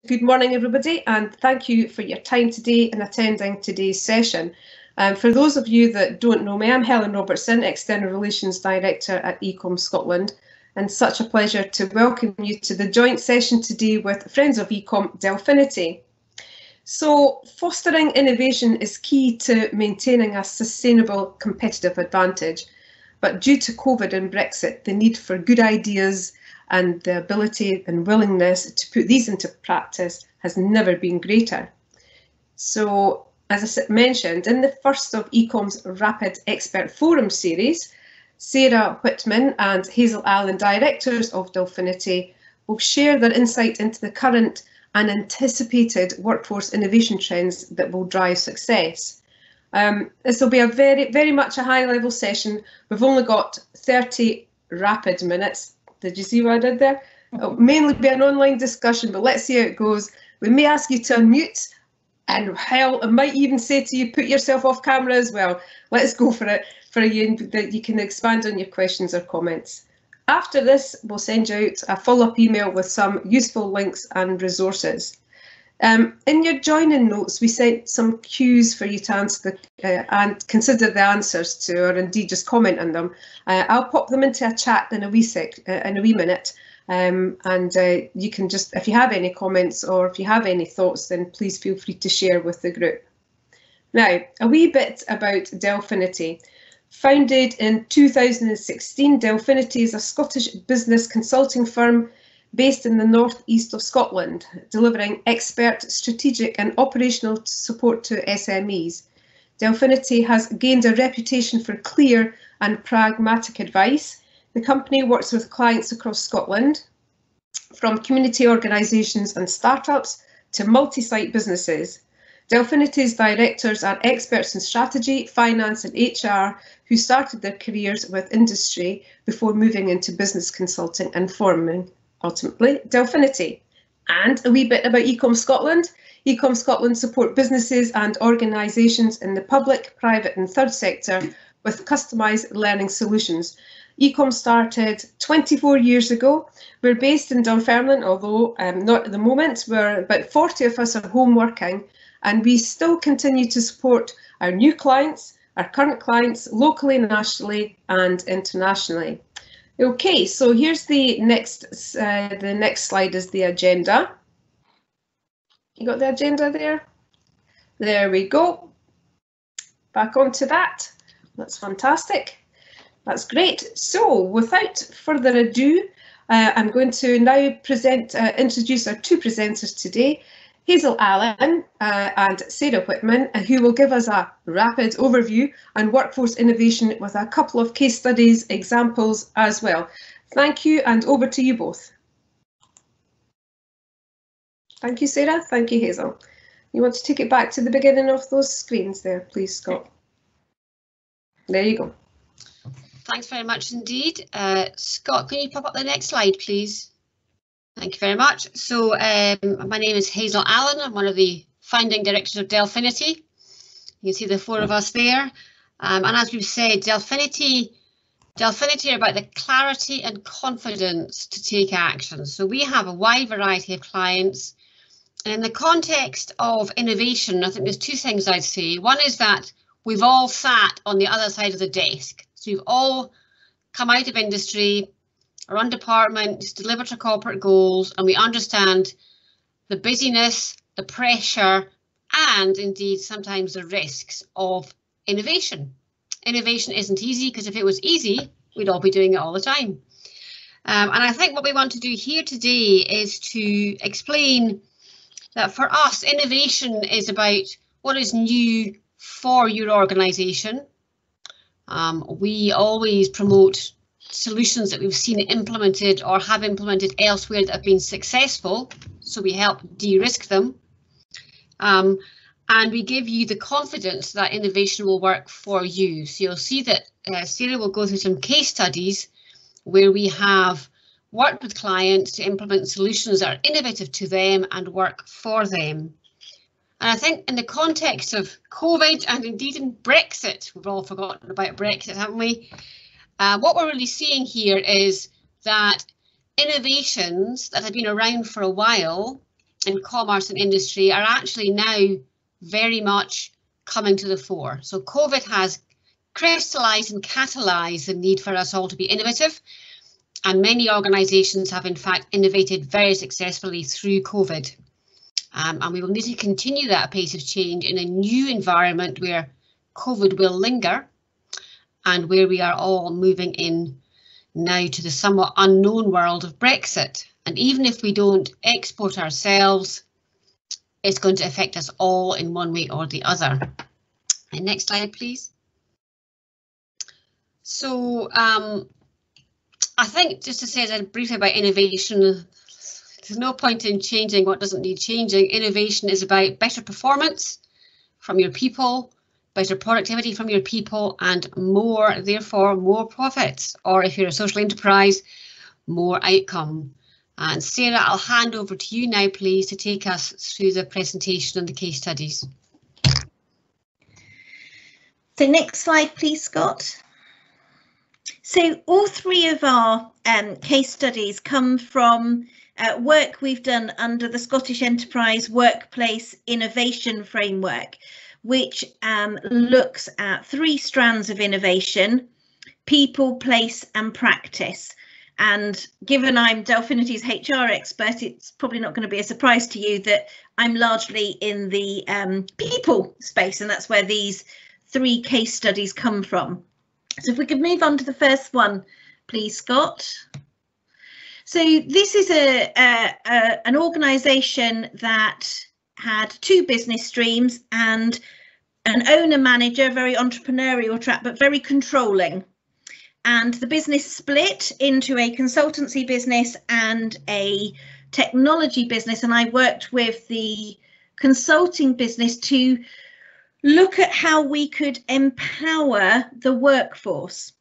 Good morning, everybody, and thank you for your time today and attending today's session. For those of you that don't know me, I'm Helen Robertson, External Relations Director at eCom Scotland, and such a pleasure to welcome you to the joint session today with Friends of eCom Delfinity. So, fostering innovation is key to maintaining a sustainable competitive advantage, but due to COVID and Brexit, the need for good ideas and the ability and willingness to put these into practice has never been greater. So, as I mentioned, in the first of eCom's Rapid Expert Forum series, Sarah Whitman and Hazel Allen, directors of Delfinity, will share their insight into the current and anticipated workforce innovation trends that will drive success. This will be a very much a high-level session. We've only got 30 rapid minutes. Did you see what I did there? It'll mainly be an online discussion, but let's see how it goes. We may ask you to unmute, and hell, I might even say to you, put yourself off camera as well. Let's go for it, for you, that you can expand on your questions or comments. After this, we'll send you out a follow-up email with some useful links and resources. In your joining notes, we sent some cues for you to answer and consider the answers to, or indeed just comment on them. I'll pop them into a chat in a wee minute, and you can just, if you have any comments or if you have any thoughts, then please feel free to share with the group. Now, a wee bit about Delfinity. Founded in 2016, Delfinity is a Scottish business consulting firm based in the northeast of Scotland, delivering expert, strategic and operational support to SMEs. Delfinity has gained a reputation for clear and pragmatic advice. The company works with clients across Scotland, from community organisations and startups to multi-site businesses. Delfinity's directors are experts in strategy, finance and HR who started their careers with industry before moving into business consulting and forming ultimately Delfinity. And a wee bit about eCom Scotland. eCom Scotland support businesses and organisations in the public, private and third sector with customised learning solutions. eCom started 24 years ago. We're based in Dunfermline, although not at the moment. We're about 40 of us are home working, and we still continue to support our new clients, our current clients, locally, nationally and internationally. Okay, so here's the next slide is the agenda. You got the agenda there? There we go. Back onto that. That's fantastic. That's great. So without further ado, I'm going to now introduce our two presenters today, Hazel Allen and Sarah Whitman, who will give us a rapid overview on workforce innovation with a couple of case studies, examples as well. Thank you, and over to you both. Thank you, Sarah. Thank you, Hazel. You want to take it back to the beginning of those screens there, please, Scott? There you go. Thanks very much indeed. Scott, can you pop up the next slide, please? Thank you very much. So my name is Hazel Allen. I'm one of the founding directors of Delfinity. You can see the four of us there. And as we've said, Delfinity are about the clarity and confidence to take action. So we have a wide variety of clients. And in the context of innovation, I think there's two things I'd say. One is that we've all sat on the other side of the desk. So we've all come out of industry, run departments, deliver to corporate goals, and we understand the busyness, the pressure, and indeed sometimes the risks of innovation. Innovation isn't easy, because if it was easy, we'd all be doing it all the time. And I think what we want to do here today is to explain that for us, innovation is about what is new for your organisation. We always promote solutions that we've seen implemented or have implemented elsewhere that have been successful, so we help de-risk them, and we give you the confidence that innovation will work for you. So you'll see that Sarah will go through some case studies where we have worked with clients to implement solutions that are innovative to them and work for them. And I think in the context of COVID and indeed in Brexit, we've all forgotten about Brexit, haven't we? What we're really seeing here is that innovations that have been around for a while in commerce and industry are actually now very much coming to the fore. So COVID has crystallised and catalysed the need for us all to be innovative, and many organisations have in fact innovated very successfully through COVID. And we will need to continue that pace of change in a new environment where COVID will linger and where we are all moving in now to the somewhat unknown world of Brexit. And even if we don't export ourselves, it's going to affect us all in one way or the other. And next slide, please. So I think just to say briefly about innovation, there's no point in changing what doesn't need changing. Innovation is about better performance from your people, better productivity from your people, and more, therefore, more profits. Or if you're a social enterprise, more outcome. And Sarah, I'll hand over to you now, please, to take us through the presentation and the case studies. So next slide, please, Scott. So all three of our case studies come from work we've done under the Scottish Enterprise Workplace Innovation Framework, which looks at three strands of innovation: people, place and practice. And given I'm Delfinity's HR expert, it's probably not going to be a surprise to you that I'm largely in the people space, and that's where these three case studies come from. So if we could move on to the first one, please, Scott. So this is an organisation that had two business streams and an owner-manager, very entrepreneurial track, but very controlling. And the business split into a consultancy business and a technology business. And I worked with the consulting business to look at how we could empower the workforce.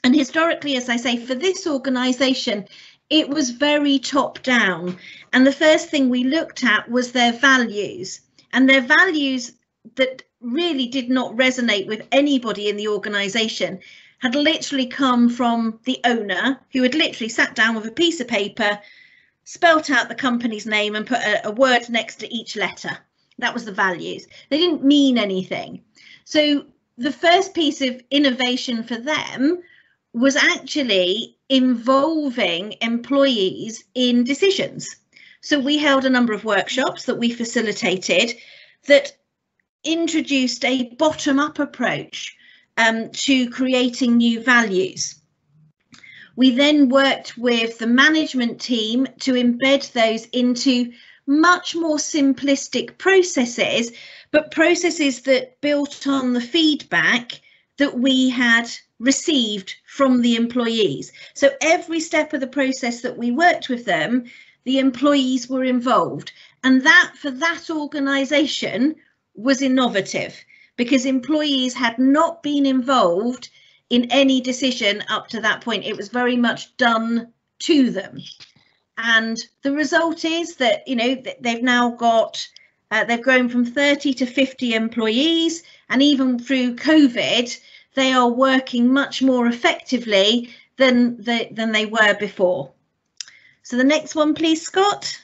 And historically, as I say, for this organisation, it was very top down. And the first thing we looked at was their values, and their values that really did not resonate with anybody in the organisation had literally come from the owner, who had literally sat down with a piece of paper, spelt out the company's name and put a word next to each letter. That was the values. They didn't mean anything. So the first piece of innovation for them was actually involving employees in decisions. So we held a number of workshops that we facilitated that introduced a bottom-up approach to creating new values. We then worked with the management team to embed those into much more simplistic processes, but processes that built on the feedback that we had received from the employees. So every step of the process that we worked with them, the employees were involved. And that, for that organisation, was innovative, because employees had not been involved in any decision up to that point. It was very much done to them. And the result is that, you know, they've now got, they've grown from 30 to 50 employees, and even through COVID, they are working much more effectively than they were before. So the next one, please, Scott.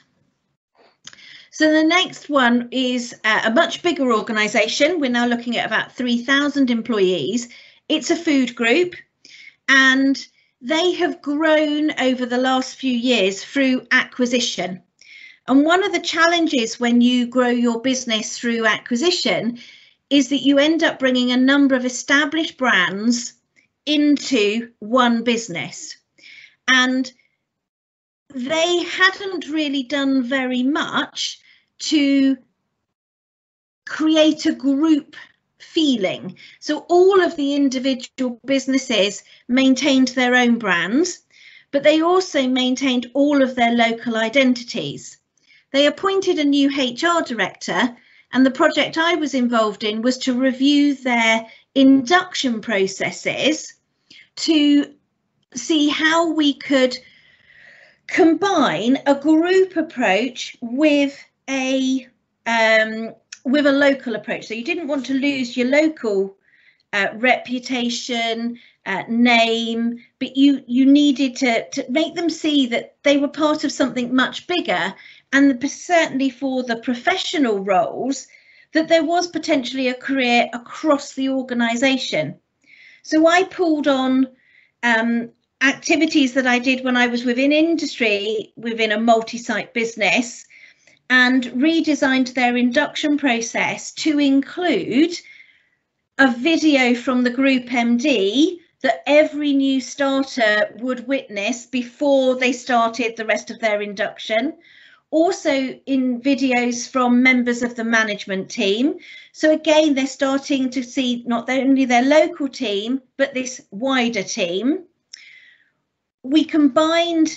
So the next one is a much bigger organisation. We're now looking at about 3,000 employees. It's a food group, and they have grown over the last few years through acquisition. And one of the challenges when you grow your business through acquisition is that you end up bringing a number of established brands into one business. And they hadn't really done very much to create a group feeling. So all of the individual businesses maintained their own brands, but they also maintained all of their local identities. They appointed a new HR director, and the project I was involved in was to review their induction processes to see how we could combine a group approach with a local approach. So you didn't want to lose your local reputation, name, but you needed to make them see that they were part of something much bigger, and certainly for the professional roles, that there was potentially a career across the organisation. So I pulled on activities that I did when I was within industry, within a multi-site business, and redesigned their induction process to include a video from the group MD that every new starter would witness before they started the rest of their induction. Also in videos from members of the management team. So again, they're starting to see not only their local team, but this wider team. We combined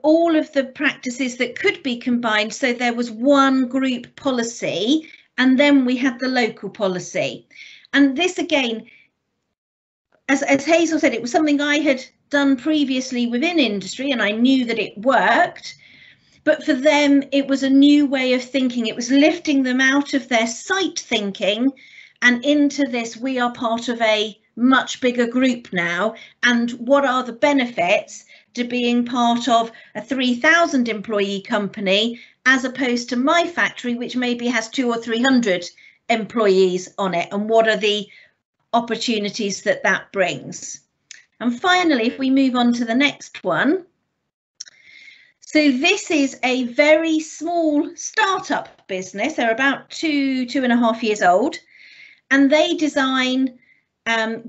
all of the practices that could be combined. So there was one group policy, and then we had the local policy. And this again, as Hazel said, it was something I had done previously within industry, and I knew that it worked. But for them, it was a new way of thinking. It was lifting them out of their site thinking and into this, we are part of a much bigger group now. And what are the benefits to being part of a 3,000 employee company, as opposed to my factory, which maybe has 200 or 300 employees on it? And what are the opportunities that that brings? And finally, if we move on to the next one. So this is a very small startup business. They're about 2.5 years old, and they design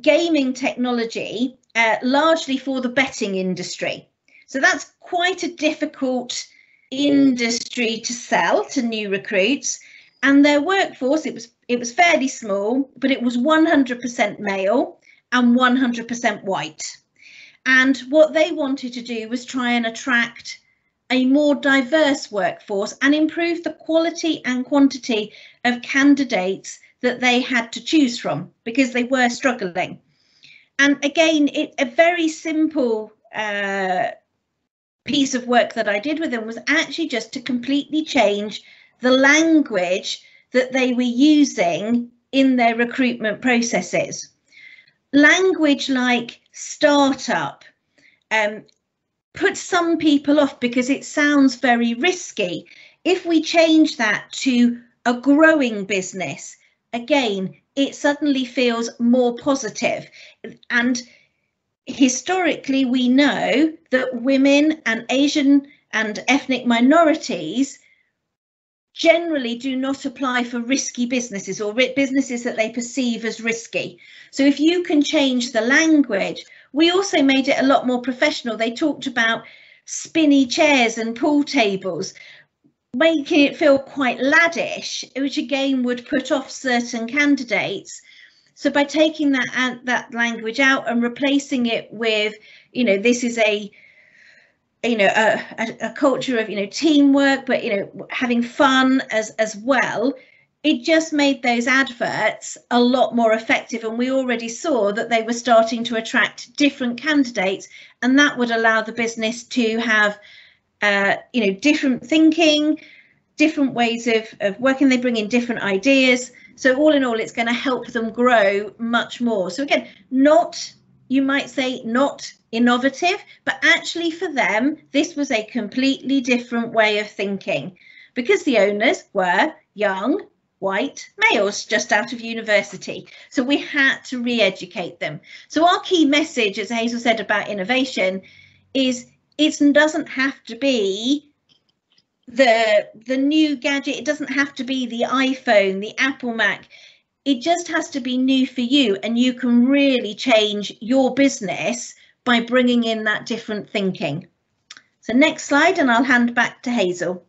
gaming technology largely for the betting industry. So that's quite a difficult industry to sell to new recruits. And their workforce, it was fairly small, but it was 100% male and 100% white. And what they wanted to do was try and attract a more diverse workforce and improve the quality and quantity of candidates that they had to choose from, because they were struggling. And again, a very simple piece of work that I did with them was actually just to completely change the language that they were using in their recruitment processes. Language like startup, put some people off because it sounds very risky. If we change that to a growing business, again, it suddenly feels more positive. And historically, we know that women and Asian and ethnic minorities generally do not apply for risky businesses or businesses that they perceive as risky. So if you can change the language, we also made it a lot more professional. They talked about spinny chairs and pool tables, making it feel quite laddish, which again would put off certain candidates. So by taking that language out and replacing it with, this is a culture of, teamwork, but, having fun as well, it just made those adverts a lot more effective. And we already saw that they were starting to attract different candidates, and that would allow the business to have, different thinking, different ways of working. They bring in different ideas. So all in all, it's going to help them grow much more. So again, you might say not innovative, but actually for them, this was a completely different way of thinking, because the owners were young, white males just out of university. So we had to re-educate them. So our key message, as Hazel said, about innovation is it doesn't have to be the new gadget. It doesn't have to be the iPhone, the Apple Mac. It just has to be new for you, and you can really change your business by bringing in that different thinking. So next slide, and I'll hand back to Hazel.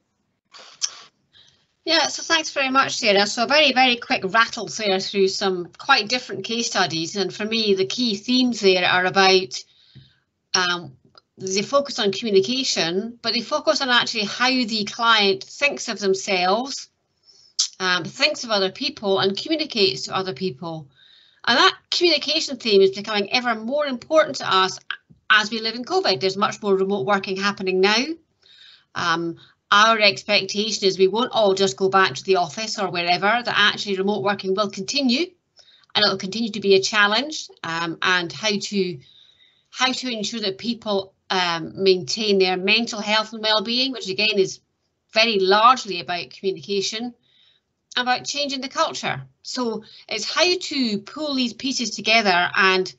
Yeah, so thanks very much, Sarah. So a very, very quick rattle there through some quite different case studies. And for me, the key themes there are about they focus on communication, but they focus on actually how the client thinks of themselves, thinks of other people, and communicates to other people. And that communication theme is becoming ever more important to us as we live in COVID. There's much more remote working happening now. Our expectation is we won't all just go back to the office or wherever, that actually remote working will continue, and it will continue to be a challenge, and how to ensure that people maintain their mental health and well-being, which again is very largely about communication, about changing the culture. So it's how to pull these pieces together and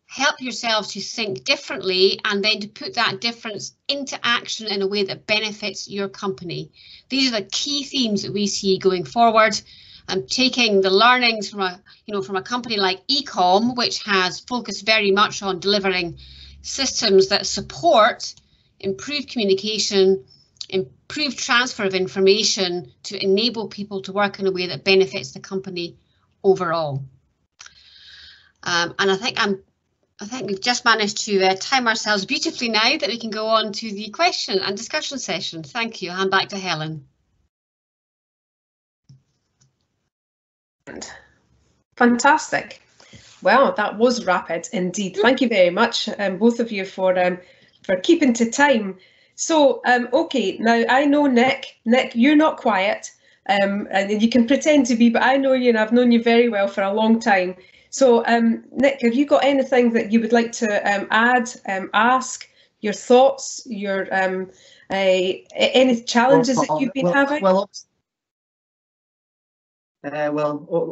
help yourselves to think differently, and then to put that difference into action in a way that benefits your company. These are the key themes that we see going forward, and taking the learnings from a company like eCom, which has focused very much on delivering systems that support improved communication, improved transfer of information to enable people to work in a way that benefits the company overall. And I think we've just managed to time ourselves beautifully now that we can go on to the question and discussion session. Thank you. Hand back to Helen. Fantastic. Well, that was rapid indeed. Thank you very much, both of you, for keeping to time. So, OK, now I know Nick, you're not quiet, and you can pretend to be, but I know you and I've known you very well for a long time. So, Nick, have you got anything that you would like to add, ask, your thoughts, your any challenges that you've been having? Well,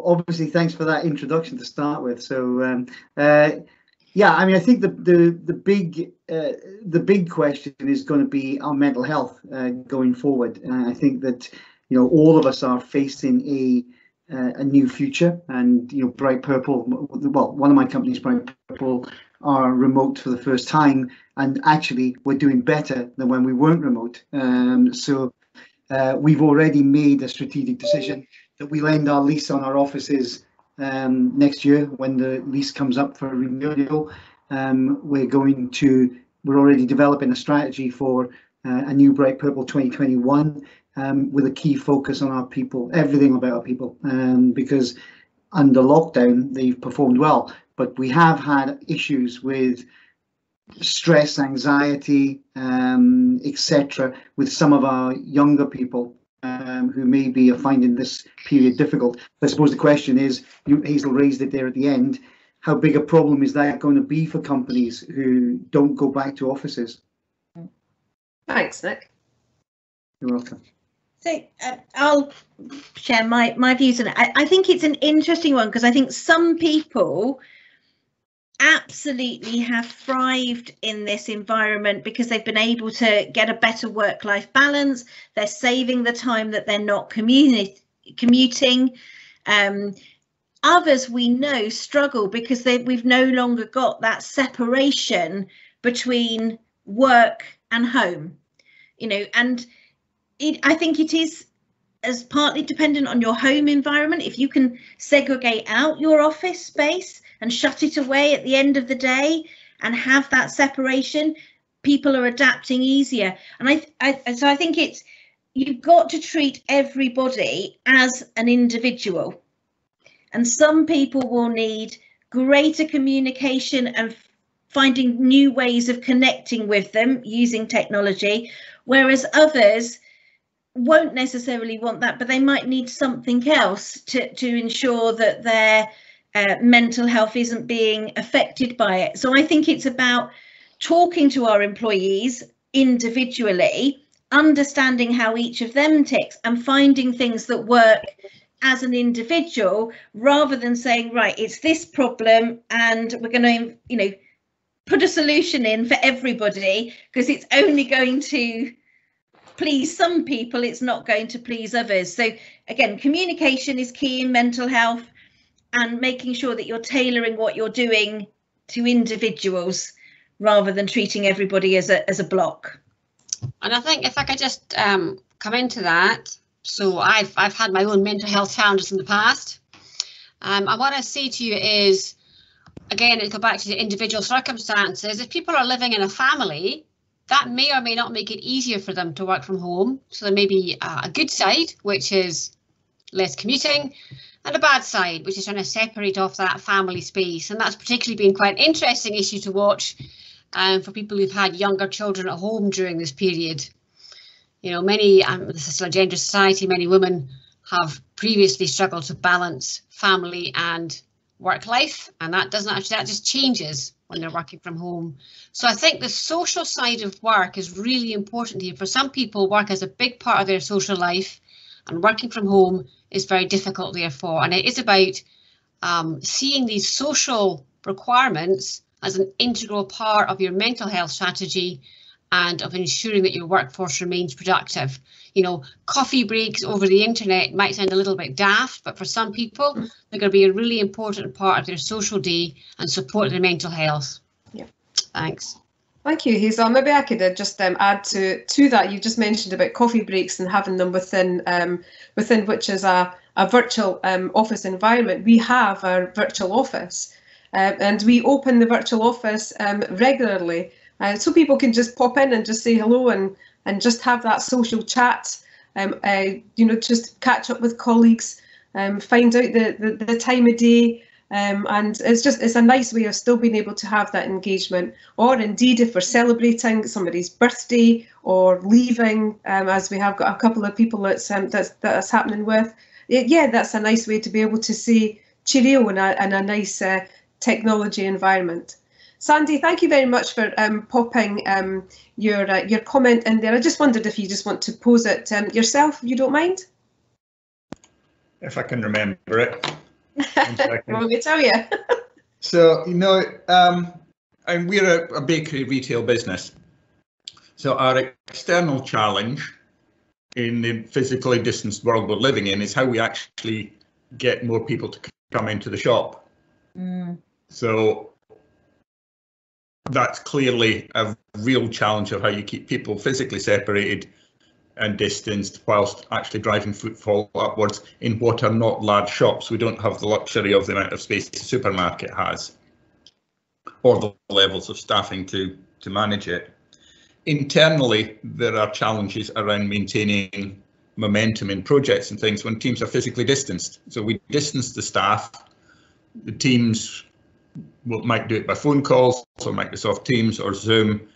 obviously, thanks for that introduction to start with. So, yeah, I mean, I think the big question is going to be our mental health going forward. I think that all of us are facing a new future, and Bright Purple, well, one of my companies, Bright Purple, are remote for the first time, and actually we're doing better than when we weren't remote. So we've already made a strategic decision that we'll end our lease on our offices next year when the lease comes up for renewal. We're already developing a strategy for a new Bright Purple 2021. With a key focus on our people, everything about our people, because under lockdown they've performed well, but we have had issues with stress, anxiety, etc., with some of our younger people who maybe are finding this period difficult. I suppose the question is, Hazel raised it there at the end, how big a problem is that going to be for companies who don't go back to offices? Thanks, Nick. You're welcome. So I'll share my views on it. I think it's an interesting one, because I think some people absolutely have thrived in this environment because they've been able to get a better work-life balance. They're saving the time that they're not commuting. Others we know struggle because we've no longer got that separation between work and home, and I think it is as partly dependent on your home environment. If you can segregate out your office space and shut it away at the end of the day and have that separation, people are adapting easier. And so I think you've got to treat everybody as an individual. And some people will need greater communication and finding new ways of connecting with them using technology, whereas others won't necessarily want that, but they might need something else to ensure that their mental health isn't being affected by it. So I think it's about talking to our employees individually, understanding how each of them ticks, and finding things that work as an individual, rather than saying, right, it's this problem and we're going to put a solution in for everybody, because it's only going to please some people, it's not going to please others. So again, communication is key in mental health, and making sure that you're tailoring what you're doing to individuals rather than treating everybody as a block. And I think if I could just come into that, so I've had my own mental health challenges in the past. And what I say to you is, again, it goes back to the individual circumstances. If people are living in a family, that may or may not make it easier for them to work from home. So there may be a good side, which is less commuting, and a bad side, which is trying to separate off that family space. And that's particularly been quite an interesting issue to watch for people who've had younger children at home during this period. Many, this is still a gender society, many women have previously struggled to balance family and work life, and that just changes when they're working from home. So I think the social side of work is really important here. For some people, work is a big part of their social life, and working from home is very difficult therefore. And it is about seeing these social requirements as an integral part of your mental health strategy and of ensuring that your workforce remains productive. You know, coffee breaks over the internet might sound a little bit daft, but for some people, they're going to be a really important part of their social day and support their mental health. Yeah. Thanks. Thank you, Hazel. Maybe I could just add to that. You just mentioned about coffee breaks and having them within which is a virtual office environment. We have our virtual office, and we open the virtual office regularly, so people can just pop in and just say hello and just have that social chat. You know, just catch up with colleagues, find out the time of day. And it's a nice way of still being able to have that engagement, or indeed if we're celebrating somebody's birthday or leaving, as we have got a couple of people that's happening with, yeah, that's a nice way to be able to say cheerio in a nice technology environment. Sandy, thank you very much for popping your comment in there. I just wondered if you just want to pose it yourself, if you don't mind. If I can remember it. Let me tell you. So, you know, and we're a bakery retail business. So our external challenge in the physically distanced world we're living in is how we actually get more people to come into the shop. So that's clearly a real challenge of how you keep people physically separated and distanced whilst actually driving footfall upwards in what are not large shops. We don't have the luxury of the amount of space the supermarket has, or the levels of staffing to manage it. Internally, there are challenges around maintaining momentum in projects and things when teams are physically distanced. So we distance the staff. The teams might do it by phone calls or Microsoft Teams or Zoom,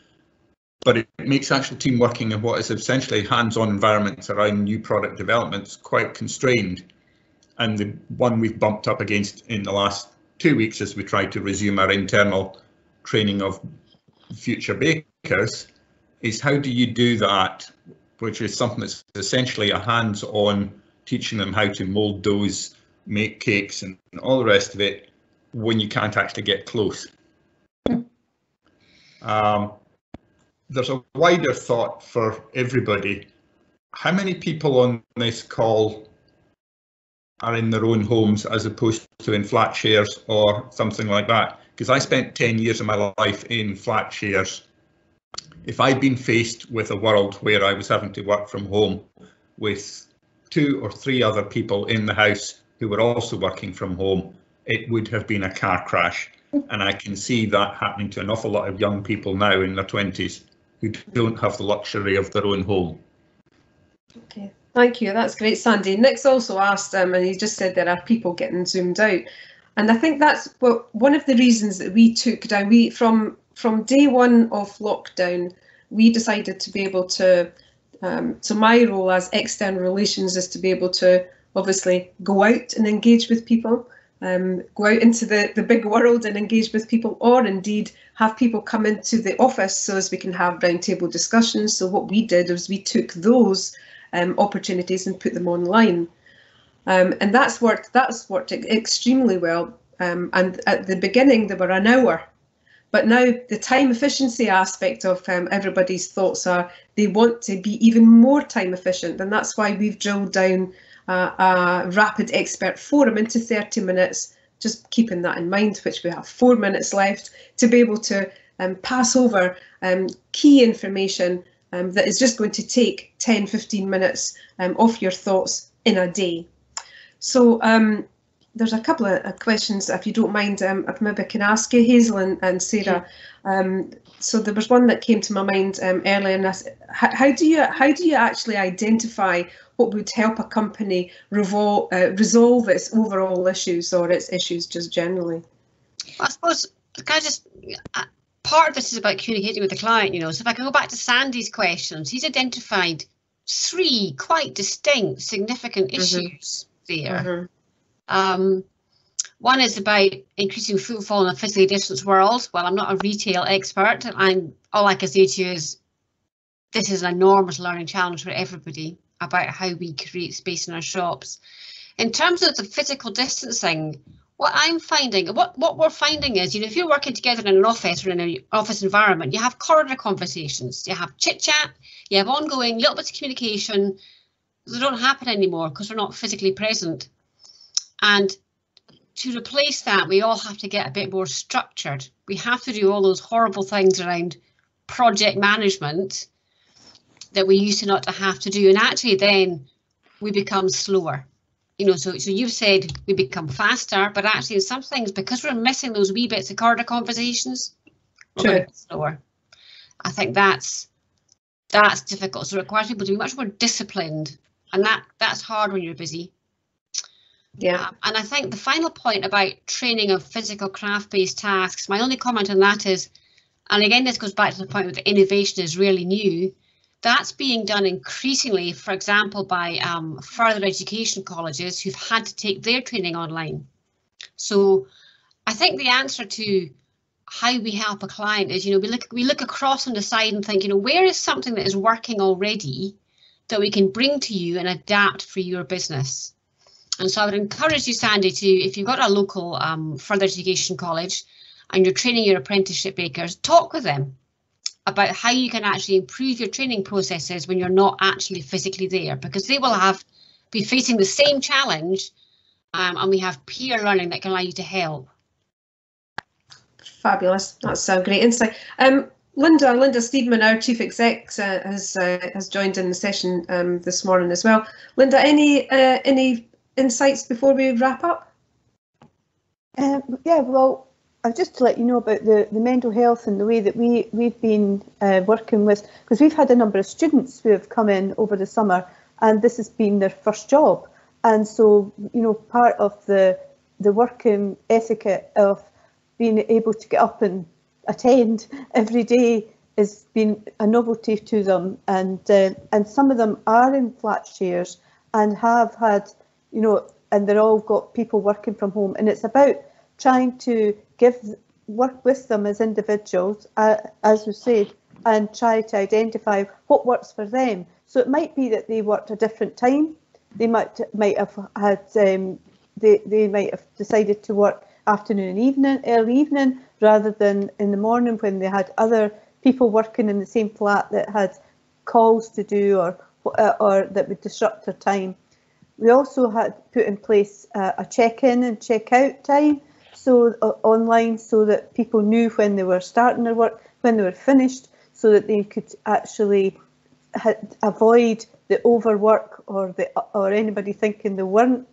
but it makes actual team working in what is essentially hands-on environments around new product developments quite constrained. And the one we've bumped up against in the last 2 weeks as we try to resume our internal training of future bakers is how do you do that, which is something that's essentially a hands-on teaching them how to mold doughs, make cakes and all the rest of it when you can't actually get close. There's a wider thought for everybody. How many people on this call are in their own homes as opposed to in flat shares or something like that? Because I spent 10 years of my life in flat shares. If I'd been faced with a world where I was having to work from home with 2 or 3 other people in the house who were also working from home, it would have been a car crash. And I can see that happening to an awful lot of young people now in their 20s. Who don't have the luxury of their own home. Okay, thank you. That's great, Sandy. Nick's also asked, and he just said there are people getting zoomed out, and I think that's one of the reasons that we took down. We from day one of lockdown, we decided to be able to. So my role as external relations is to be able to obviously go out and engage with people. Go out into the big world and engage with people, or indeed have people come into the office so as we can have roundtable discussions. So what we did was we took those opportunities and put them online, and that's worked extremely well. And at the beginning they were an hour, but now the time efficiency aspect of everybody's thoughts are they want to be even more time efficient, and that's why we've drilled down a rapid expert forum into 30 minutes, just keeping that in mind, which we have 4 minutes left to be able to pass over key information that is just going to take 10-15 minutes off your thoughts in a day. So there's a couple of questions, if you don't mind, if maybe I can ask you, Hazel and Sarah. So there was one that came to my mind earlier, and how do you actually identify what would help a company resolve its overall issues or its issues just generally? I suppose part of this is about communicating with the client, you know. So if I can go back to Sandy's questions, he's identified 3 quite distinct, significant issues there. One is about increasing footfall in a physically distanced world. Well, I'm not a retail expert. All I can say to you is this is an enormous learning challenge for everybody about how we create space in our shops. In terms of the physical distancing, what I'm finding, what we're finding is, if you're working together in an office or in an office environment, you have corridor conversations, you have chit chat, you have ongoing little bits of communication. They don't happen anymore because we're not physically present. And to replace that, we all have to get a bit more structured. We have to do all those horrible things around project management that we used to not to have to do. And actually then we become slower. So you've said we become faster, but actually in some things, because we're missing those wee bits of corridor conversations, we're going to be slower. I think that's difficult. So it requires people to be much more disciplined, and that's hard when you're busy. Yeah. And I think the final point about training of physical craft-based tasks, my only comment on that is, and again, this goes back to the point that innovation is really new. That's being done increasingly, for example, by further education colleges who've had to take their training online. So I think the answer to how we help a client is, we look across and decide and think, where is something that is working already that we can bring to you and adapt for your business? And so I would encourage you, Sandy, if you've got a local further education college and you're training your apprenticeship makers, talk with them about how you can actually improve your training processes when you're not actually physically there, because they will be facing the same challenge, and we have peer learning that can allow you to help. Fabulous. That's a great insight. Linda Steedman, our Chief Exec, has joined in the session this morning as well. Linda, any insights before we wrap up? Yeah, well, just to let you know about the mental health and the way that we've been working with, because we've had a number of students who have come in over the summer and this has been their first job. And so, part of the working etiquette of being able to get up and attend every day has been a novelty to them. And some of them are in flat shares and have had, and they're all got people working from home. And it's about trying to work with them as individuals, as we said, and try to identify what works for them. So it might be that they worked a different time. They might have had they might have decided to work afternoon and early evening, rather than in the morning when they had other people working in the same flat that had calls to do or that would disrupt their time. We also had put in place a check-in and check-out time, so online, so that people knew when they were starting their work, when they were finished, so that they could actually avoid the overwork or anybody thinking they were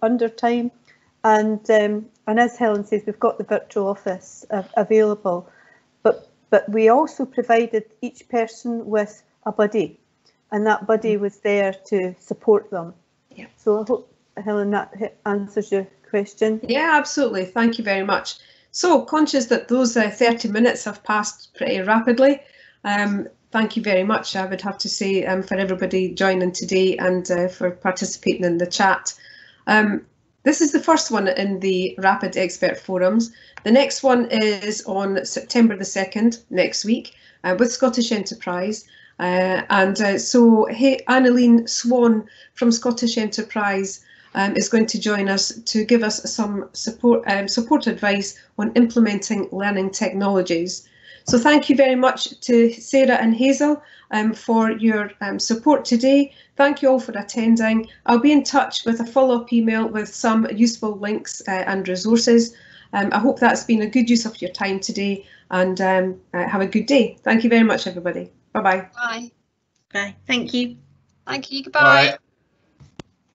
under time. And as Helen says, we've got the virtual office available, but we also provided each person with a buddy, and that buddy was there to support them. Yeah. So I hope, Helen, that answers your question. Yeah, absolutely. Thank you very much. So, conscious that those 30 minutes have passed pretty rapidly, thank you very much, I would have to say, for everybody joining today and for participating in the chat. This is the first one in the Rapid Expert Forums. The next one is on September the 2nd, next week, with Scottish Enterprise. So Annalene Swan from Scottish Enterprise is going to join us to give us some support advice on implementing learning technologies. So thank you very much to Sarah and Hazel for your support today. Thank you all for attending. I'll be in touch with a follow-up email with some useful links and resources. I hope that's been a good use of your time today, and have a good day. Thank you very much, everybody. Bye-bye. Bye. Bye. Thank you. Thank you. Goodbye. Bye.